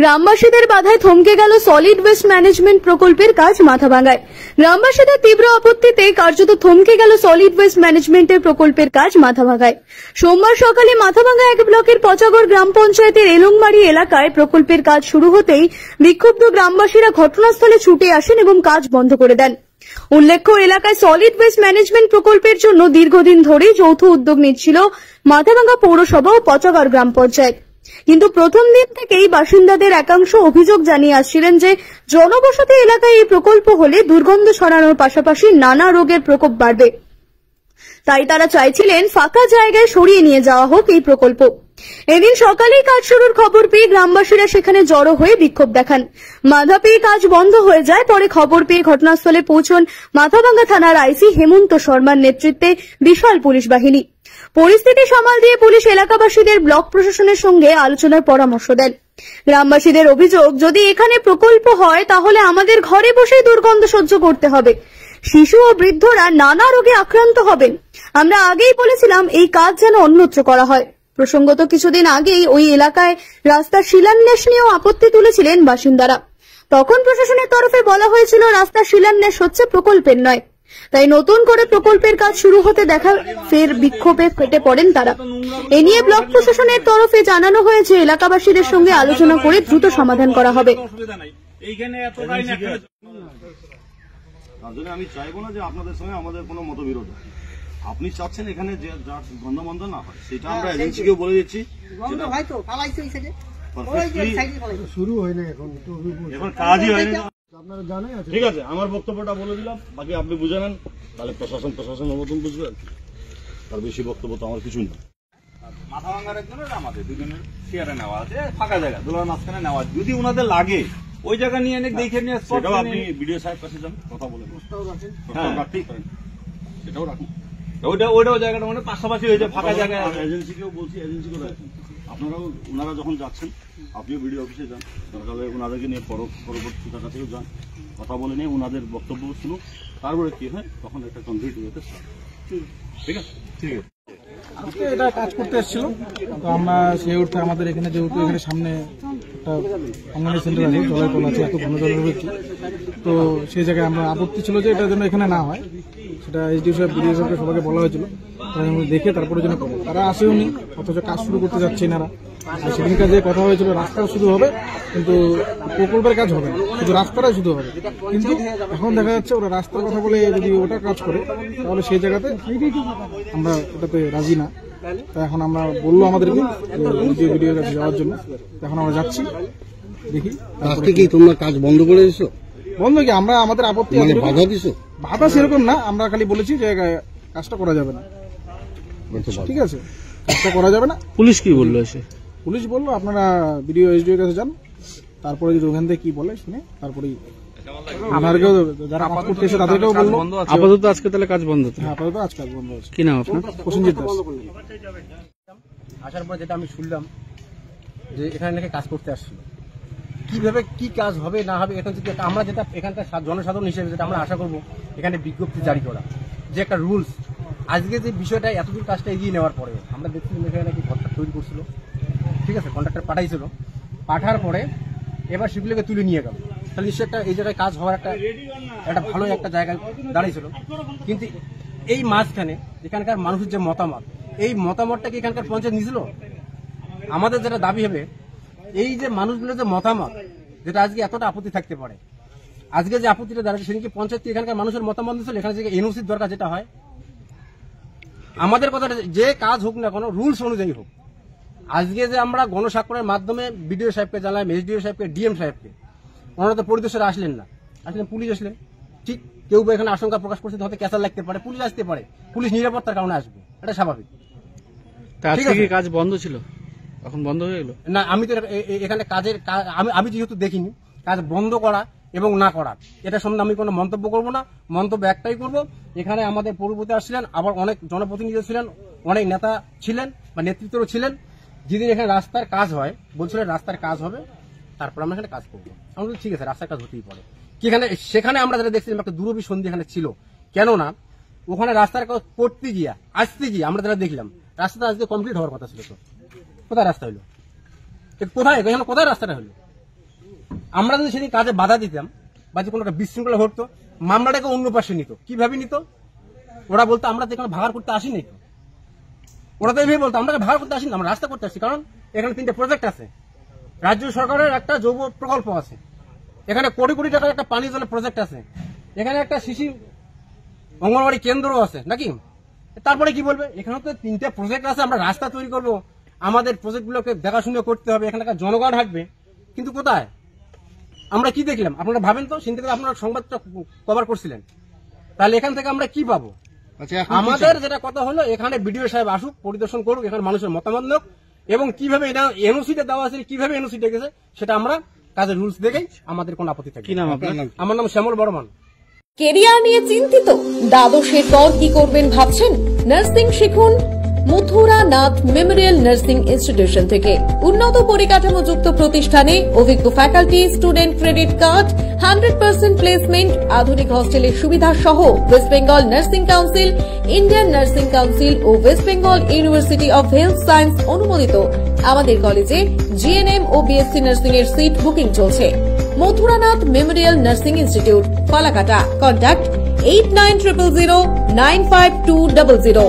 গ্রামবাসীদের বাধায় থমকে গেল সলিড ওয়েস্ট ম্যানেজমেন্ট প্রকল্পের কাজ মাথাভাঙ্গায়। গ্রামবাসীদের তীব্র আপত্তিতে কার্যত থমকে গেল সলিড ওয়েস্ট ম্যানেজমেন্টের প্রকল্পের কাজ মাথাভাঙ্গায়। সোমবার সকালে মাথাভাঙ্গা 1 ব্লকের পচাগড় গ্রাম পঞ্চায়েতের এলংমারি এলাকায় প্রকল্পের কাজ শুরু হতেই বিক্ষুব্ধ গ্রামবাসীরা ঘটনাস্থলে ছুটে আসেন এবং কাজ বন্ধ করে দেন। উল্লেখ্য, এলাকায় সলিড ওয়েস্ট ম্যানেজমেন্ট প্রকল্পের জন্য দীর্ঘদিন ধরেই যৌথ উদ্যোগ নিচ্ছিল মাথাভাঙ্গা পৌরসভা ও পচাগড় গ্রাম পঞ্চায়েত। কিন্তু প্রথম দিন থেকেই বাসিন্দাদের একাংশ অভিযোগ জানিয়ে আসছিলেন যে জনবসতি এলাকায় এই প্রকল্প হলে দুর্গন্ধ ছড়ানোর পাশাপাশি নানা রোগের প্রকোপ বাড়বে। তাই তারা চাইছিলেন ফাঁকা জায়গায় সরিয়ে নিয়ে যাওয়া হোক এই প্রকল্প। এদিন সকালেই কাজ শুরুর খবর পেয়ে গ্রামবাসীরা সেখানে জড়ো হয়ে বিক্ষোভ দেখান। বাধা পেয়ে কাজ বন্ধ হয়ে যায়। পরে খবর পেয়ে ঘটনাস্থলে পৌঁছন মাথাভাঙ্গা থানার আইসি হেমন্ত শর্মার নেতৃত্বে বিশাল পুলিশ বাহিনী। পরিস্থিতি সামাল দিয়ে পুলিশ এলাকাবাসীদের ব্লক প্রশাসনের সঙ্গে আলোচনার পরামর্শ দেন। গ্রামবাসীদের অভিযোগ, যদি এখানে প্রকল্প হয় তাহলে আমাদের ঘরে বসেই দুর্গন্ধ সহ্য করতে হবে। শিশু ও বৃদ্ধরা নানা রোগে আক্রান্ত হবেন। আমরা আগেই বলেছিলাম এই কাজ যেন অন্যত্র করা হয়। প্রসঙ্গত, কিছুদিন আগেই ওই এলাকায় রাস্তার শিলান্যাস নিয়েও আপত্তি তুলেছিলেন বাসিন্দারা। তখন প্রশাসনের তরফে বলা হয়েছিল রাস্তার শিলান্যাস হচ্ছে প্রকল্পের নয়। তাই নতুন করে প্রকল্পের কাজ শুরু হতে দেখা ফের বিক্ষোভে ফেটে পড়েন তারা। এ নিয়ে ব্লক প্রশাসনের তরফে জানানো হয়েছে এলাকাবাসীদের সঙ্গে আলোচনা করে দ্রুত সমাধান করা হবে। আমি চাইবো না যে আপনাদের সঙ্গে আমাদের কোনো মতবিরোধ। আপনি চাচ্ছেন এখানে যে গন্ধ না হয়, সেটা আমরা এজেন্সিকেও বলে দিচ্ছি। শুরু হয়নি, এখন কাজই হয়নি। আপনারা জানেন, ঠিক আছে, আমার বক্তব্যটা বলে দিলাম, বাকি আপনি বুঝে নেন। তাহলে প্রশাসনের মতন বুঝবেন, তার বেশি বক্তব্য তো আমার কিছুই না। মাথা ভাঙার জন্য আমাদের দুজনের শেয়ারে নেওয়া আছে, ফাঁকা জায়গা দোলার মাঝখানে নেওয়া। যদি ওনাদের লাগে ওই জায়গা নিয়ে দেখে নিয়ে আপনি বিডিও সাহেব কাছে যান, কথা বলে সেটাও রাখুন। ওইটাও জায়গাটা মানে পাশাপাশি হয়েছে, ফাঁকা জায়গায়। এজেন্সিকেও বলছি, এজেন্সিকেও রাখুন। আপনারাও ওনারা যখন যাচ্ছেন, আপনিও বিডিও অফিসে যান, তাহলে ওনাদেরকে নিয়ে পরবর্তী টাকা থেকেও যান, কথা বলে নিয়ে ওনাদের বক্তব্য শুনুন। তারপরে কি হয় তখন একটা কমপ্লিট হতে। ঠিক আছে, ঠিক আছে। আজকে এটা কাজ করতে এসেছিল, তো আমরা সেই অর্থে আমাদের এখানে যেহেতু এখানে সামনে একটা অঙ্গনওয়াড়ি সেন্টার আছে, জলের কল আছে, এত ঘন জলের রয়েছে, তো সেই জায়গায় আমরা আপত্তি ছিল যে এটার জন্য এখানে না হয়। সেটা এসডিও সাহেব, বিডিও সাহেবকে সবাইকে বলা হয়েছিল, তারা দেখে তারপরে যেন করবো। তারা আসেওনি, অথচ কাজ শুরু করতে যাচ্ছে এনারা। আর সেদিনকার যে কথা হয়েছিল রাস্তাও শুরু হবে, কিন্তু প্রকল্পের কাজ হবে না, শুধু রাস্তাটাই শুধু হবে। কিন্তু এখন দেখা যাচ্ছে ওরা রাস্তার কথা বলে যদি ওটা কাজ করে, তাহলে সেই জায়গাতে আমরা এটাতে রাজি না। তো এখন আমরা বললো আমাদেরকে ভিডিও কাছে যাওয়ার জন্য, এখন আমরা যাচ্ছি, দেখি। আজকে কি তোমরা কাজ বন্ধ করে দিছো? বন্ধ কি, আমরা আমাদের আপত্তি বাধা দিছো? বাধা সেরকম না, আমরা খালি বলেছি যে কাজটা করা যাবে না। ঠিক আছে, কাজটা করা যাবে না। পুলিশ কি বললো এসে? পুলিশ বললো আপনারা বিডিও এসডিও কাছে যান, তারপরে যদি ওখান থেকে কি বলে শুনে তারপরেই আপনাদেরকেও, যারা কাজ করতে এসে তাদেরকেও বলবো। আপাতত আজকে তাহলে কাজ বন্ধ? হ্যাঁ, আপাতত আজ কাজ বন্ধ আছে। কি নাম আপনার? প্রসেনজিৎ দাস। আসার পর যেটা আমি শুনলাম যে এখানে নাকি কাজ করতে আসছিল, কিভাবে কি কাজ হবে না হবে, এখন যদি আমরা যেটা এখানকার জনসাধারণ হিসেবে যেটা আমরা আশা করবো, এখানে বিজ্ঞপ্তি জারি করা যে একটা রুলস। আজকে যে বিষয়টা এতদূর কাজটা এগিয়ে নেওয়ার পরে আমরা দেখছিলাম এখানে নাকি ঘরটা তৈরি করছিল, ঠিক আছে, কন্ট্রাক্টর পাঠাইছিল, পাঠার পরে এবার সেগুলোকে তুলে নিয়ে গেল। তাহলে নিশ্চয়ই একটা এই জায়গায় কাজ হওয়ার একটা ভালো একটা জায়গায় দাঁড়িয়েছিল। কিন্তু এই মাঝখানে এখানকার মানুষের যে মতামত, এই মতামতটা কি এখানকার পঞ্চায়েত নিয়েছিল? আমাদের যেটা দাবি হবে, এই যে মানুষগুলোর যে মতামত, যেটা আজকে এতটা আপত্তি থাকতে পারে, আজকে যে আপত্তিটা দাঁড়াচ্ছে সেদিনকে পঞ্চায়েত এখানকার মানুষের মতামত দিয়েছিল, এখানে যে এনওসির দরকার যেটা হয়। আমাদের কথা যে কাজ হোক না কোনো রুলস অনুযায়ী হোক। আজকে যে আমরা গণস্বাক্ষরের মাধ্যমে বিডিও সাহেবকে জানালাম, এসডিও সাহেবকে, ডিএম সাহেবকে, ওনারা তো পরিদর্শনে আসলেন না, আসলেন পুলিশ আসলেন। ঠিক, কেউ এখানে আশঙ্কা প্রকাশ করছে হয়তো ক্যাসার লাগতে পারে, পুলিশ আসতে পারে, পুলিশ নিরাপত্তার কারণে আসবে, এটা স্বাভাবিক। কাজ বন্ধ ছিল, এখন বন্ধ হয়ে গেল না? আমি তো এখানে কাজের আমি যেহেতু দেখিনি, কাজ বন্ধ করা এবং না করা এটা সম্বন্ধে আমি কোনো মন্তব্য করব না। মন্তব্য একটাই করব, এখানে আমাদের পূর্ববর্তী আসছিলেন, আবার অনেক জনপ্রতিনিধি ছিলেন, অনেক নেতা ছিলেন বা নেতৃত্বও ছিলেন। যেদিন এখানে রাস্তার কাজ হয় বলছিলেন রাস্তার কাজ হবে, তারপর আমরা এখানে কাজ করবো। আমরা ঠিক আছে, রাস্তার কাজ হতেই পারে। কি সেখানে আমরা যারা দেখছিলাম একটা দুরভিসন্ধি এখানে ছিল। কেননা ওখানে রাস্তার কাজ করতে গিয়া আসতে গিয়ে আমরা যারা দেখলাম রাস্তাটা আজকে কমপ্লিট হওয়ার কথা ছিল, তো কোথায় রাস্তা হলো? কোথায় এখানে কোথায় রাস্তাটা হলো? আমরা যদি সেদিন কাজে বাধা দিতাম বা যে কোনো একটা বিশৃঙ্খলা ঘটতো, মামলাটাকে অন্য পাশে নিত। কিভাবে নিত? ওরা বলতো আমরা তো এখানে ভাগাড় করতে আসিনি, ওরা তো এইভাবে বলতো আমরা ভাগাড় করতে আসিনি, আমরা রাস্তা করতে আসছি। কারণ এখানে 3টে প্রজেক্ট আছে, রাজ্য সরকারের একটা যৌব প্রকল্প আছে, এখানে কোটি কোটি টাকার একটা পানীয় জলের প্রজেক্ট আছে, এখানে একটা শিশু অঙ্গনওয়াড়ি কেন্দ্রও আছে নাকি। তারপরে কি বলবে, এখানে তো 3টে প্রজেক্ট আছে, আমরা রাস্তা তৈরি করব, আমাদের প্রজেক্টগুলোকে দেখাশুনো করতে হবে, এখানে একটা জনগণ থাকবে। কিন্তু কোথায় আমরা কি দেখলাম? আপনারা ভাবেন তো, সেদিন থেকে আপনারা সংবাদটা কভার করছিলেন, তাহলে এখান থেকে আমরা কি পাবো? আমাদের যেটা কথা হলো, এখানে বিডিও সাহেব আসুক, পরিদর্শন করুক, এখানে মানুষের মতামত হোক, এবং কিভাবে এটা এনওসিটা দেওয়া আছে, কিভাবে এনওসি ডেকেছে সেটা আমরা কাজের রুলস দেখেই আমাদের কোনো আপত্তি থাকে। কি নাম আপনার? আমার নাম শ্যামল বর্মন। কেরিয়ার নিয়ে চিন্তিত? দ্বাদশের পর কি করবেন ভাবছেন? নার্সিং শিখুন Mathura Nath memorial nursing institution থেকে। উন্নত পরিকাঠামো যুক্ত প্রতিষ্ঠানে অভিজ্ঞ faculty, student credit card, 100% placement, আধুনিক হস্টেলের সুবিধা সহ West Bengal nursing council, Indian nursing council ও West Bengal university of health science অনুমোদিত আমাদের কলেজে জিএনএম ও বিএসসি নার্সিং এর সিট বুকিং চলছে। Mathuranath memorial nursing institute, Falakata. Contact 8900095200।